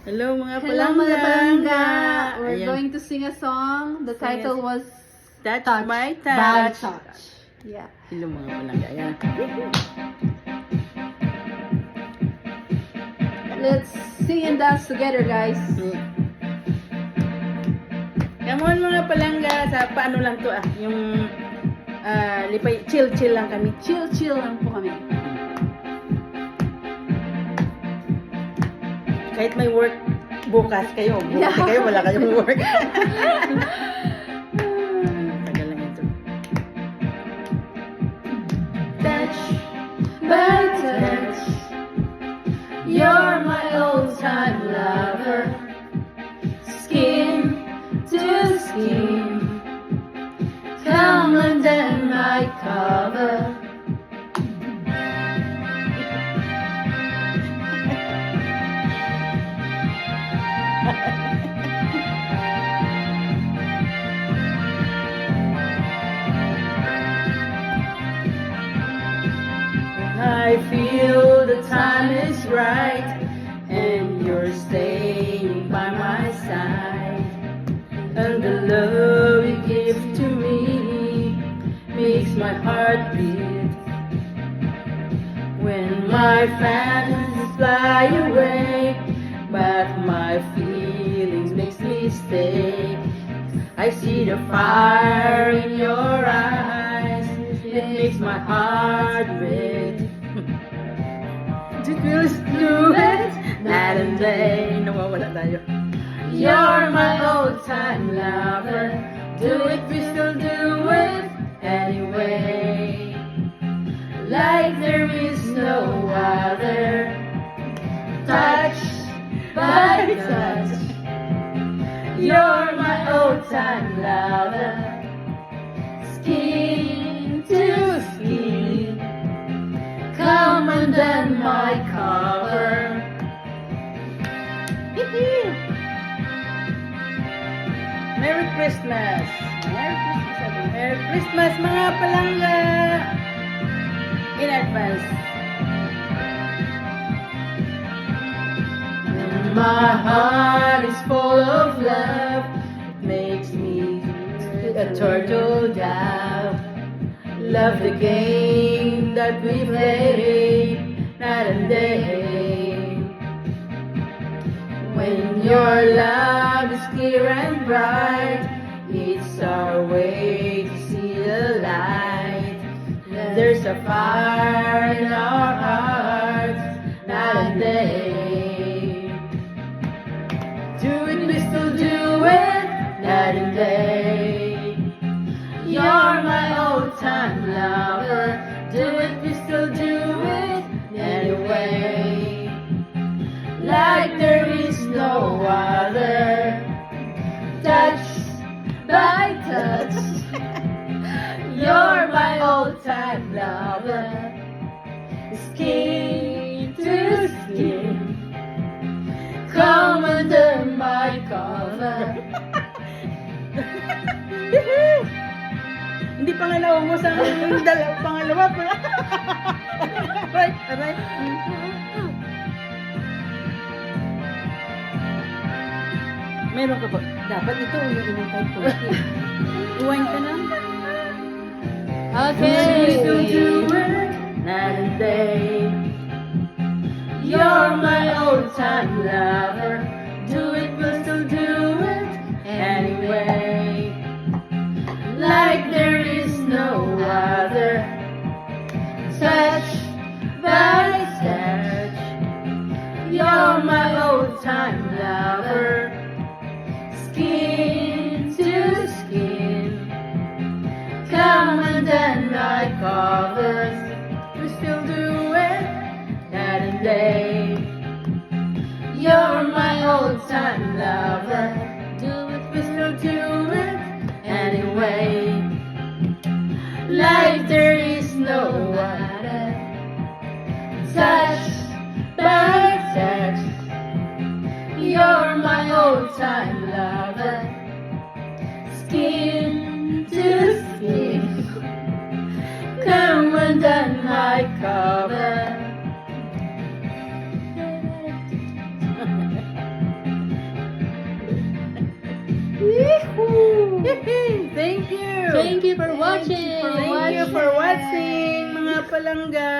Hello mga Hello palangga! mga palangga! We're Ayan. going to sing a song. The title was Touch Touch My by Touch. Touch. Yeah. Hello mga palangga. Ayan. Let's sing and dance together, guys. Come on mga palangga. Sa paano lang to yung lipay, chill lang kami. Chill lang po kami. Kahit may work bukas kayo. Bukas Yeah. kayo, wala kayong work. Tagal lang ito. Touch by touch, you're my old-time lover. Skin to skin, come under my cover. I feel the time is right and you're staying by my side, and the love you give to me makes my heart beat. When my fantasies fly away, but my feelings makes me stay. I see the fire in your eyes, it makes my heart beat. It feels do it night and day. Nawawala tayo. You're my old-time lover. Do it, we still do it anyway. Like there is no other. Touch by touch, you're my old-time lover. Skin to skin, come under my cover. Merry Christmas! Merry Christmas! Merry Christmas mga palangga! In advance. My heart is full of love. It makes me a turtle dove. Love the game that we play night and day. When your love is clear and bright, it's our way to see the light. There's a fire in our hearts night and day. Do it, we still do it night and day. You're my old-time lover. Do it, we still do it anyway. Like there is no other. Touch by touch, you're my old-time lover. Skin to skin, come under my cover. Hindi pa nga naubos ang pangalawa pa. Right. Meron ka ba? Dapat ito yung inintay ko. Iwan ka na. Okay. Still do it night and day. You're my old-time lover. Do it, we'll still do it anyway. Like there is no other. Touch by touch, you're my old-time lover. Skin to skin, come under my covers. We still do it night and day. You're my old-time lover. Do it, we still do it anyway. Like there is no other. Touch by touch, you're my old-time lover. Skin to skin, come under my cover. Thank you. Thank you for watching. Thank you for watching, mga palangga.